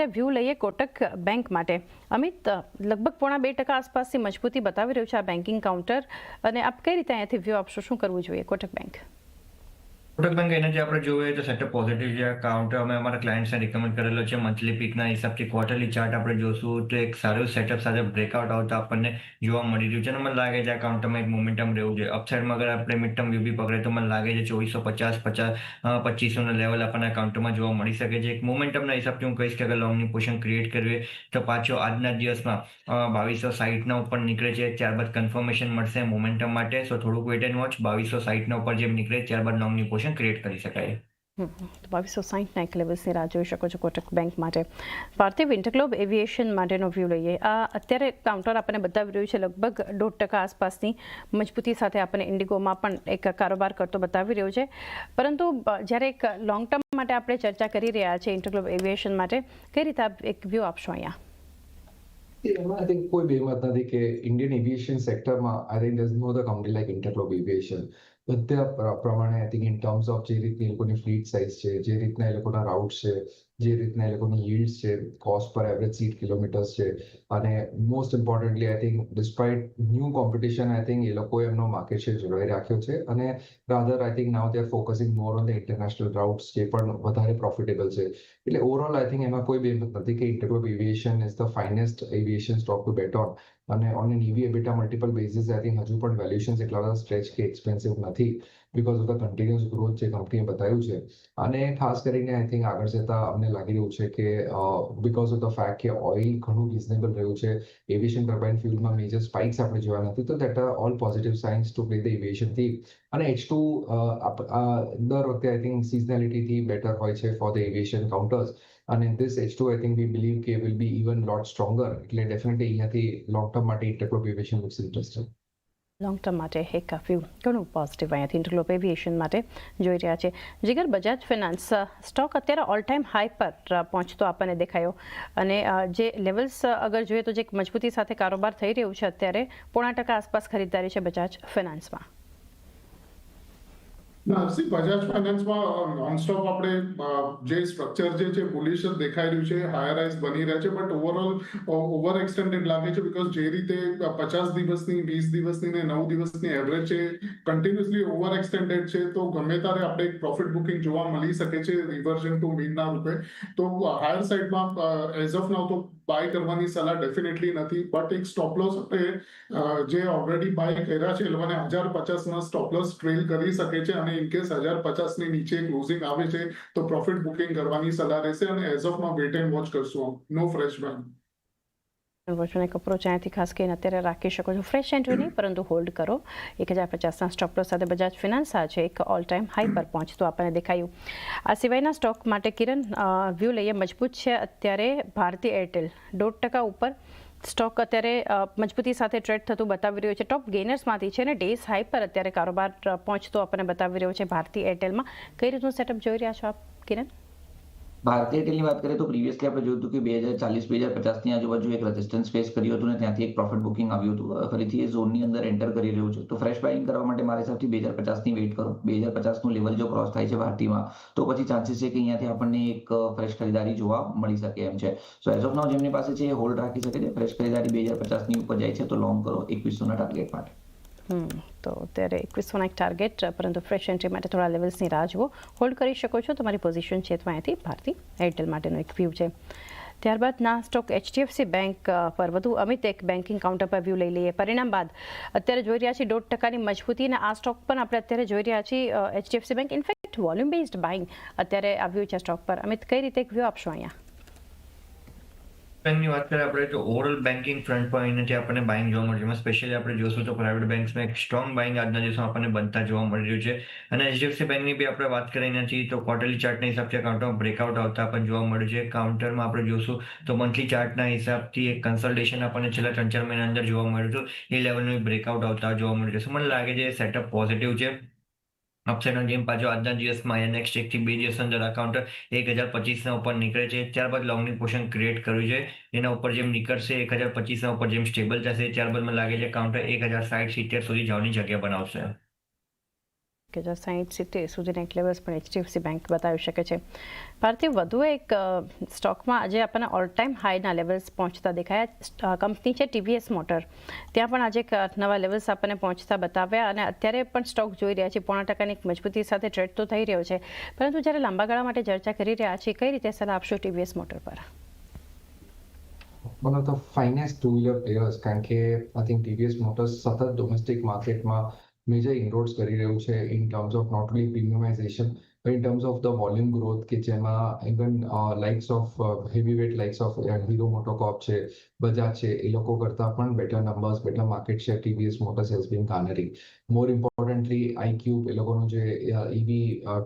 અત્યારે વ્યૂ લઈએ કોટક બેંક માટે. અમિત, લગભગ 1.5% આસપાસની મજબૂતી બતાવી રહ્યું છે આ બેન્કિંગ કાઉન્ટર, અને આપ કઈ રીતે અહીંયાથી વ્યૂ આપશો? શું કરવું જોઈએ કોટક બેંક? કોટક બેંક એના જે આપણે જોઈએ તો સેટઅપ પોઝિટિવ છે. કાઉન્ટર અમે અમારા ક્લાયન્ટ્સને રિકમેન્ડ કરેલો છે. મંથલી પીકના હિસાબથી ક્વાર્ટરલી ચાર્ટ આપણે જોશું તો એક સારું સેટઅપ સાથે બ્રેકઆઉટ આવતા આપણને જોવા મળી રહ્યું છે. અને મને લાગે છે આ કાઉન્ટરમાં એક મોમેન્ટમ રહેવું જોઈએ. અપસાઇડમાં અગર આપણે મિડ ટર્મ વ્યૂ બી પકડે તો મને લાગે છે 2450 લેવલ આપણને કાઉન્ટરમાં જોવા મળી શકે છે. એક મોમેન્ટમના હિસાબથી હું કહીશ કે અગર લોંગની પોઝિશન ક્રિએટ કરવી તો પાછો આજના દિવસમાં 2260 ઉપર નીકળે છે, ત્યારબાદ કન્ફર્મેશન મળશે મોમેન્ટમ માટે. સો થોડુંક વેટ એન્ડ વોચ. 2260 ઉપર જેમ નીકળે ત્યારબાદ લોંગની પોઝિશન ક્રિએટ કરી શકાય. 2260 એક લેવલ્સની રાહ જોઈ શકો છો કોટક બેંક માટે. પાર્થિવ, ઇન્ટરગ્લોબ એવિએશન માટેનો વ્યૂ લઈએ. આ અત્યારે કાઉન્ટર આપણને બતાવી રહ્યું છે લગભગ 1.5% આસપાસની મજબૂતી સાથે આપણને ઇન્ડિગોમાં પણ એક કારોબાર કરતો બતાવી રહ્યો છે. પરંતુ જ્યારે એક લોંગ ટર્મ માટે આપણે ચર્ચા કરી રહ્યા છીએ ઇન્ટરગ્લોબ એવિએશન માટે, કઈ રીતે આપ એક વ્યૂ આપશો અહીંયા? I think કોઈ બેમત નથી કે ઇન્ડિયન એવિએશન સેક્ટરમાં I think there's no other company like Interglobe Aviation. બધા પ્રમાણે I think in terms of જે રીતની એ લોકોની ફ્લીટ સાઇઝ છે, જે રીતના એ લોકોના રાઉટ છે, જે રીતના એ લોકોની yields છે, કોસ્ટ પર એવરેજ સીટ કિલોમીટર્સ છે, અને most importantly I think despite new competition I think એ લોકોએ એમનો માર્કેટ શેર જળવાઈ રાખ્યો છે. અને rather I think now they are focusing more on the international routes, જે પણ વધારે પ્રોફિટેબલ છે. એટલે ઓવરઓલ આઈ થિંક એમાં કોઈ બેમત નથી કે InterGlobe Aviation is the finest aviation stock to bet on. And on an EV EBITDA multiple basis I think હજુ પણ વેલ્યુએશન્સ એટલા બધા સ્ટ્રેચ કે એક્સપેન્સિવ નથી, because of the continuous growth જે કંપનીએ બતાવ્યું છે. અને ખાસ કરીને આઈ થિંક આગળ જતા અમને લાગી રહ્યું છે કે બીકોઝ ઓફ ધ ફેક્ટ કે ઓઇલ ઘણું રિઝનેબલ રહ્યું છે, એવિએશન ટર્બાઇન ફ્યુલમાં મેજર સ્પાઇક્સ આપણે જોયા નથી, તો that are all positive science to play the aviation theme. અને H2 દર વખતે આઈ થિંક સિઝનાલિટીથી બેટર હોય છે ફોર ધ એવિએશન કાઉન્ટર્સ. અને this H2 I think we believe કે will be even lot stronger. એટલે ડેફિનેટલી અહીંયાથી લોંગ ટર્મ માટે InterGlobe Aviation looks interesting. Long term માટે એક વ્યૂ ઘણું પોઝિટિવ અહીંયાથી ઇન્ટરગ્લોબ એવિએશન માટે જોઈ રહ્યા છે. જીગર, બજાજ ફિનાન્સ સ્ટોક અત્યારે ઓલ ટાઈમ હાઈ પર પહોંચતો આપણને દેખાયો, અને જે લેવલ્સ અગર જોઈએ તો જે મજબૂતી સાથે કારોબાર થઈ રહ્યું છે અત્યારે 0.5% આસપાસ ખરીદદારી છે બજાજ ફિનાન્સમાં. બજાજ ફાઇનાન્સમાં નોનસ્ટોપ આપણે જે સ્ટ્રક્ચર જે બુલિશ જ દેખાઈ રહ્યું છે, હાયર રાઇઝ બની રહ્યા છે, બટ ઓવર એક્સટેન્ડેડ લાગે છે. બીકોઝ જે રીતે 50 દિવસની, 20 દિવસની ને 9 દિવસની એવરેજ છે કન્ટિન્યુઅસલી ઓવર એક્સટેન્ડેડ છે, તો ગમે ત્યારે આપણે એક પ્રોફિટ બુકિંગ જોવા મળી શકે છે રિવર્ઝન ટુ મીનના રૂપે. તો હાયર સાઇડમાં એઝ ઓફ નાઉ તો બાય કરવાની સલાહ ડેફિનેટલી નથી, બટ એક સ્ટોપ લોસ આપણે જે ઓલરેડી બાય કર્યા છે એ લોકોને 1050 ના સ્ટોપ લોસ ટ્રેલ કરી શકે છે. અને ઇનકેસ 1050 ની નીચે ક્લોઝિંગ આવે છે તો પ્રોફિટ બુકિંગ કરવાની સલાહ રહેશે. અને as of now wait and watch કરશું, નો ફ્રેશ બાય. એક અપ્રોચ અહીંયાથી ખાસ કરીને અત્યારે રાખી શકો છો. ફ્રેશ એન્ટ્રી નહીં, પરંતુ હોલ્ડ કરો. 1050ના સ્ટોપ લોસ સાથે બજાજ ફિનાન્સ આ છે એક ઓલ ટાઈમ હાઈ પર પહોંચતું આપણને દેખાયું. આ સિવાયના સ્ટોક માટે કિરણ, વ્યૂ લઈએ. મજબૂત છે અત્યારે ભારતી એરટેલ, 1.5% ઉપર સ્ટોક અત્યારે મજબૂતી સાથે ટ્રેડ થતું બતાવી રહ્યું છે. ટોપ ગેનર્સમાંથી છે અને ડેઝ હાઈ પર અત્યારે કારોબાર પહોંચતો આપણને બતાવી રહ્યો છે ભારતી એરટેલમાં. કઈ રીતનું સેટઅપ જોઈ રહ્યા છો આપ, કિરણ? ભારતીય એરટેલની વાત કરીએ તો પ્રીવિયસલી આપણે જોયું હતું કે 2040-2050ની આજુબાજુ એક રેઝિસ્ટન્સ ફેસ કર્યું હતું, અને ત્યાંથી એક પ્રોફિટ બુકિંગ આવ્યું હતું. ફરીથી એ ઝોનની અંદર એન્ટર કરી રહ્યું છે. તો ફ્રેશ બાઇંગ કરવા માટે મારા હિસાબથી 2050ની વેઇટ કરો. 2050નું લેવલ જો ક્રોસ થાય છે ભારતીમાં, તો પછી ચાન્સીસ છે કે અહીંયાથી આપણને એક ફ્રેશ ખરીદારી જોવા મળી શકે એમ છે. સો એઝ ઓફ નાઉ જેમની પાસે છે એ હોલ્ડ રાખી શકે છે. ફ્રેશ ખરીદારી 2050ની ઉપર જાય છે તો લોંગ કરો 2100ના ટાર્ગેટ માટે. તો અત્યારે 2100ના એક ટાર્ગેટ, પરંતુ ફ્રેશ એન્ટ્રી માટે થોડા લેવલ્સની રાહ જુઓ. હોલ્ડ કરી શકો છો. તમારી પોઝિશન છે તો અહીંયાથી ભારતી એરટેલ માટેનો એક વ્યૂ છે. ત્યારબાદના સ્ટોક HDFC બેંક પર વધુ. અમિત, એક બેન્કિંગ કાઉન્ટર પર વ્યૂ લઈ લઈએ. પરિણામ બાદ અત્યારે જોઈ રહ્યા છીએ 1.5%ની મજબૂતી, અને આ સ્ટોક પણ આપણે અત્યારે જોઈ રહ્યા છીએ HDFC bank. In fact volume based buying અત્યારે આવ્યું છે સ્ટોક પર. અમિત, કઈ રીતે એક વ્યૂ આપશો અહીંયા? બેંકની વાત કરીએ આપણે તો ઓવરઓલ બેન્કિંગ ફ્રન્ટ પર અહીંયાથી આપણને બાઇંગ જોવા મળે છે. સ્પેશિયલી આપણે જોશું તો પ્રાઇવેટ બેંક્સમાં એક સ્ટ્રોંગ બાઇંગ આજના દિવસમાં આપણને બનતા જોવા મળી રહ્યું છે. અને HDFC બેંકની બી આપણે વાત કરી અહીંયાથી તો ક્વાર્ટરલી ચાર્ટના હિસાબથી કાઉન્ટરમાં બ્રેકઆઉટ આવતા આપણને જોવા મળ્યું છે. કાઉન્ટરમાં આપણે જોશું તો મંથલી ચાર્ટના હિસાબથી એક કન્સલ્ટેશન આપણને છેલ્લા 3-4 મહિના અંદર જોવા મળ્યું હતું. એ લેવલનું બ્રેકઆઉટ આવતા જોવા મળ્યું છે. મને લાગે છે સેટઅપ પોઝિટિવ છે. અપસાઇડનો ગેમ પાછો આજના દિવસમાં નેક્સ્ટ 1 થી 2 દિવસ અંદર આ કાઉન્ટર 1025ના ઉપર નીકળે છે. ત્યારબાદ લોંગની પોઝિશન ક્રિએટ કરવી છે. એના ઉપર જેમ નીકળશે 1025ના ઉપર જેમ સ્ટેબલ થશે, ત્યારબાદ મને લાગે છે કાઉન્ટર 1060-70 સુધી જવાની જગ્યા બનાવશે. કે જે 60-70 સુધીના એક લેવલ્સ પણ HDFC બેંક બતાવી શકે છે. પાર્થિવ, વધુ એક સ્ટોકમાં આજે આપણને ઓલ ટાઈમ હાઈના લેવલ્સ પહોંચતા દેખાયા. કંપની છે TVS મોટર, ત્યાં પણ આજે એક નવા લેવલ્સ આપણને પહોંચતા બતાવ્યા અને અત્યારે પણ સ્ટોક જોઈ રહ્યા છીએ 0.5% એક મજબૂતી સાથે ટ્રેડ તો થઈ રહ્યો છે, પરંતુ જ્યારે લાંબા ગાળા માટે ચર્ચા કરી રહ્યા છીએ, કઈ રીતે સલાહ આપશો TVS મોટર પર? one of the finest two-wheeler players કારણ કે I think TVS Motors સતત ડોમેસ્ટિક માર્કેટમાં મેજર ઇનરોડ્સ કરી રહ્યું છે in terms of not only premiumization but in terms of the volume growth કે જેમાં even likes of heavyweight likes of Hero MotoCorp છે, Bajaj છે, એ લોકો કરતા પણ better numbers, better market share TVS Motors has been garnering. More importantly, iQube એ લોકોનું જે EV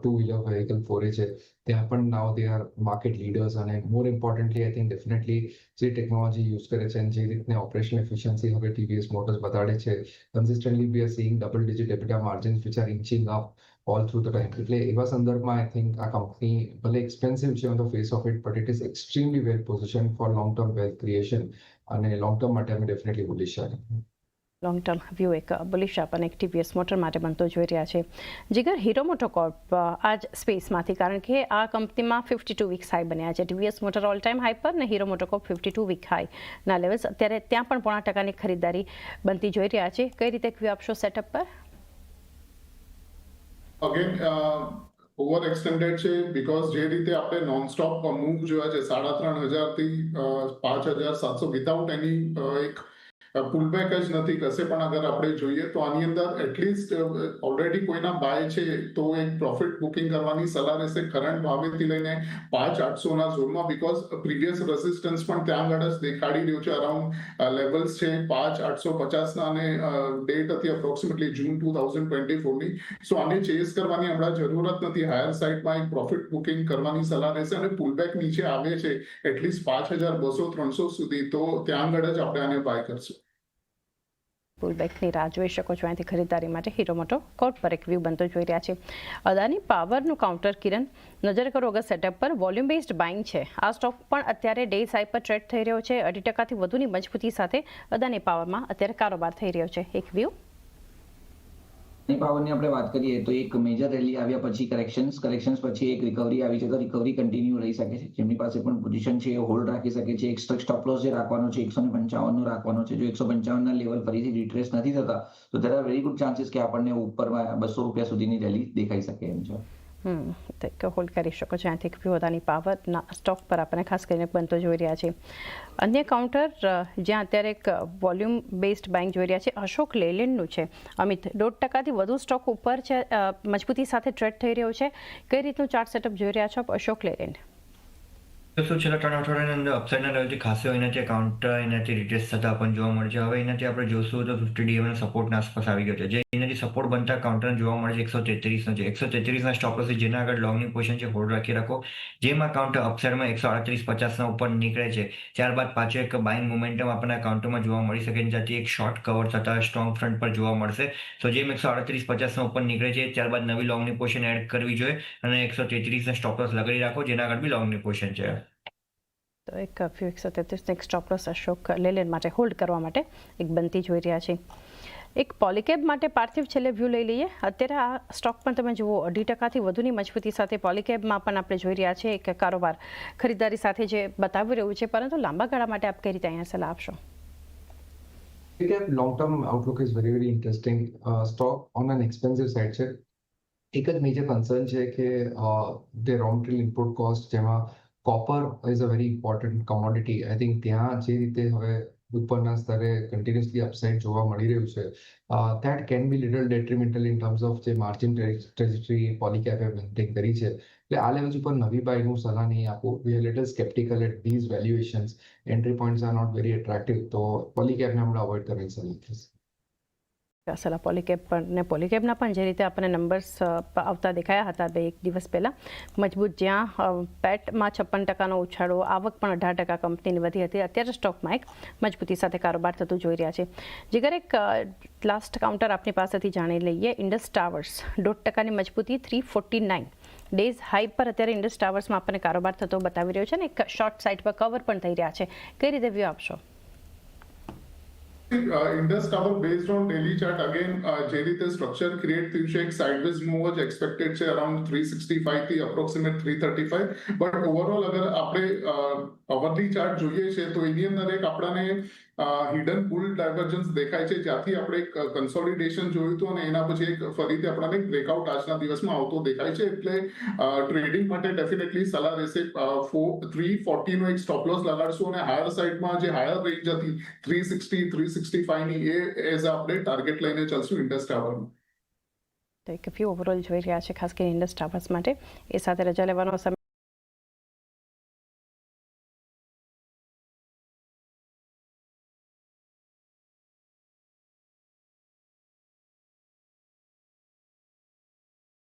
two-wheeler vehicle ફોરે છે ત્યાં પણ now they are market leaders અને more importantly I think definitely જે ટેકનોલોજી યુઝ કરે છે અને જે રીતને ઓપરેશનલ એફિશિયન્સી હવે TVS Motors બતાડે છે, consistently we are seeing double-digit EBITDA margins which are inching up all through the time. એટલે એવા સંદર્ભમાં I think આ કંપની ભલે એક્સપેન્સિવ છે on the face of it but it is extremely well positioned for long-term wealth creation અને long-term માટે અમે definitely bullish છે. લોંગ ટર્મ વ્યૂ એક બુલિશ આપણને એક TVS મોટર માટે બનતો જોઈ રહ્યા છે. જીગર, હીરો મોટોકોર્પ આ જ સ્પેસમાંથી, કારણ કે આ કંપનીમાં 52 વીક્સ હાઈ બન્યા છે. TVS motor all time high પર ને હીરો મોટોકોર્પ 52 વીક હાઈના લેવલ્સ અત્યારે ત્યાં પણ 0.5%ની ખરીદારી બનતી જોઈ રહ્યા છે. કઈ રીતે વ્યૂ આપશો સેટઅપ પર? અગેન ઓવર એક્સટેન્ડેડ છે બીકોઝ જે રીતે આપણે નોનસ્ટોપ મૂવ જોયા છે 3,500 થી 5,700 વિધાઉટ એની એક પુલબેક જ નથી કશે પણ. અગર આપણે જોઈએ તો આની અંદર એટલીસ્ટ ઓલરેડી કોઈના બાય છે તો એક પ્રોફિટ બુકિંગ કરવાની સલાહ રહેશે કરંટ ભાવેથી લઈને 5,800 ના ઝોનમાં, બીકોઝ પ્રીવિયસ રેઝિસ્ટન્સ પણ ત્યાં આગળ જ દેખાડી રહ્યું છે. અરાઉન્ડ લેવલ્સ છે 5,850 ના અને ડેટ હતી અપ્રોક્સિમેટલી જૂન 2024 ની. સો આને ચેઝ કરવાની હમણાં જરૂરત નથી. હાયર સાઇડમાં એક પ્રોફિટ બુકિંગ કરવાની સલાહ રહેશે અને પુલબેક નીચે આવે છે એટલીસ્ટ 5,200-300 સુધી, તો ત્યાં આગળ જ આપણે આને બાય કરશું. પુલબેકની રાહ જોઈ શકો છો. અહીંથી ખરીદારી માટે હીરો મોટોકોર્પ પર એક વ્યૂ બનતો જોઈ રહ્યા છે. અદાની પાવરનું કાઉન્ટર, કિરણ, નજર કરો અગર સેટઅપ પર વોલ્યુમ બેઝડ બાઇંગ છે. આ સ્ટોક પણ અત્યારે ડે હાઈ પર ટ્રેડ થઈ રહ્યો છે. 2.5% વધુની મજબૂતી સાથે અદાની પાવરમાં અત્યારે કારોબાર થઈ રહ્યો છે. એક વ્યૂ અદાની પાવરની આપણે વાત કરીએ તો એક મેજર રેલી આવ્યા પછી કરેક્શન્સ પછી એક રિકવરી આવી છે, તો રિકવરી કન્ટિન્યુ રહી શકે છે. જેમની પાસે પણ પોઝિશન છે એ હોલ્ડ રાખી શકે છે. એક સ્ટોપ લોસ જે રાખવાનો છે 155 નો રાખવાનો છે. જો 155 ના લેવલ ફરીથી રિટ્રેસ નથી થતા તો there are very good chances કે આપણને ઉપરમાં 200 રૂપિયા સુધીની રેલી દેખાઈ શકે એમ છે. હોલ્ડ કરી શકો છો. અહીંથી વ્યૂ અદાની પાવરના સ્ટોક પર આપણને ખાસ કરીને બનતો જોઈ રહ્યા છે. અન્ય કાઉન્ટર જ્યાં અત્યારે એક વોલ્યુમ બેઝડ બાઇંગ જોઈ રહ્યા છે અશોક લેલેન્ડનું છે. અમિત, 1.5%થી વધુ સ્ટોક ઉપર છે, મજબૂતી સાથે ટ્રેડ થઈ રહ્યો છે. કઈ રીતનું ચાર્ટ સેટઅપ જોઈ રહ્યા છો અશોક લેલેન્ડ? શું છેલ્લા 3 અઠવાડિયાની અંદર અપસાઇડના લેવલથી ખાસો એનાથી કાઉન્ટર એનાથી રિટેસ્ટ થતા આપણને જોવા મળે છે. હવે એનાથી આપણે જોશું તો 50 DMના સપોર્ટના આસપાસ આવી ગયો છે. જે એનાથી સપોર્ટ બનતા કાઉન્ટર જોવા મળે છે 133 નો છે. 133 ના સ્ટોપ લોસ જેના આગળ લોંગની પોઝિશન છે હોલ્ડ રાખી રાખો. જેમાં કાઉન્ટર અપસાઇડમાં 138.50 ના ઉપર નીકળે છે ત્યારબાદ પાછો એક બાઇંગ મોમેન્ટમ આપણને કાઉન્ટરમાં જોવા મળી શકે છે, જ્યાંથી એક શોર્ટ કવર થતા સ્ટ્રોંગ ફ્રન્ટ પર જોવા મળશે. તો જેમ 138.50 ના ઉપર નીકળે છે ત્યારબાદ નવી લોંગની પોઝિશન એડ કરવી જોઈએ અને 133 ના સ્ટોપ લોસ લગાડી રાખો જેના આગળ બી લોંગની પોઝિશન છે. તો એક વ્યૂ 133 એક સ્ટોપ લોસ અશોક લેલેન્ડ માટે હોલ્ડ કરવા માટે એક બનતી જોઈ રહ્યા છે. એક પોલીકેબ માટે પાર્થિવ છેલ્લે વ્યૂ લઈ લઈએ. અત્યારે આ સ્ટોક પણ તમે જુઓ 2.5%થી વધુની મજબૂતી સાથે પોલીકેબમાં પણ આપણે જોઈ રહ્યા છીએ એક કારોબાર ખરીદારી સાથે જે બતાવી રહ્યું છે, પરંતુ લાંબા ગાળા માટે આપ કઈ રીતે અહીંયા સલાહ આપશો? Long term outlook is very very interesting. Stock on an expensive side છે. એક જ મેજર કન્સર્ન છે કે the raw material input cost જેમાં copper is a very important commodity. I think ત્યાં જે રીતે હવે ઉપરના સ્તરે કન્ટિન્યુઅસલી અપસાઇડ જોવા મળી રહ્યું છે, that can be little detrimental in terms of જે માર્જિન ટ્રેજેક્ટરી પોલીકેબે મેન્ટેન કરી છે. એટલે આ લેવલ્સ ઉપર નવી બાયનું સલાહ નહીં આપું. We are little skeptical at these valuations. Entry points are not very attractive. તો પોલીકેબને આપણે અવોઇડ કરવાની સલાહ આપીશ. સલાહ પોલીકેબ પર ને પોલીકેબના પણ જે રીતે આપણને નંબર્સ આવતા દેખાયા હતા એક દિવસ પહેલાં, મજબૂત જ્યાં પેટમાં 56%નો ઉછાળો, આવક પણ 18% કંપનીની વધી હતી, અત્યારે સ્ટોકમાં એક મજબૂતી સાથે કારોબાર થતું જોઈ રહ્યા છે. જીગર, એક લાસ્ટ કાઉન્ટર આપની પાસેથી જાણી લઈએ. ઇન્ડસ ટાવર્સ 1.5%ની મજબૂતી 349 ડેઝ હાઈ પર અત્યારે ઇન્ડસ ટાવર્સમાં આપણને કારોબાર થતો બતાવી રહ્યો છે ને એક શોર્ટ સાઇડ પર કવર પણ થઈ રહ્યા છે. કઈ રીતે વ્યૂ આપશો? Indus tower based on daily chart again જે રીતે સ્ટ્રક્ચર ક્રિએટ થયું છે એક સાઇડવેઝ મૂવ જ એક્સપેક્ટેડ છે અરાઉન્ડ 365 થી અપ્રોક્સિમેટ 335 બટ ઓવરઓલ અગર આપણે અવરલી ચાર્ટ જોઈએ છે તો એની અંદર એક આપણને હિડન બુલ ડાયવર્જન્સ દેખાય છે જ્યાંથી આપણે એક કન્સોલિડેશન જોયું હતું અને એના પછી એક ફરીથી આપણને બ્રેકઆઉટ આજના દિવસમાં આવતો દેખાય છે એટલે ટ્રેડિંગ માટે ડેફિનેટલી સલાહ રહેશે 340 નો એક સ્ટોપ લોસ લગાડશું અને હાયર સાઇડમાં જે હાયર રેન્જ હતી 360 365 ની એ એઝ આપણે ટાર્ગેટ લઈને ચાલશું ઇન્ડસ ટાવરમાં. તો એક ફ્યુ ઓવરઓલ જોઈ રહ્યા છે ખાસ કરીને ઇન્ડસ ટાવર્સ માટે. એ સાથે રજા લેવાનો સમય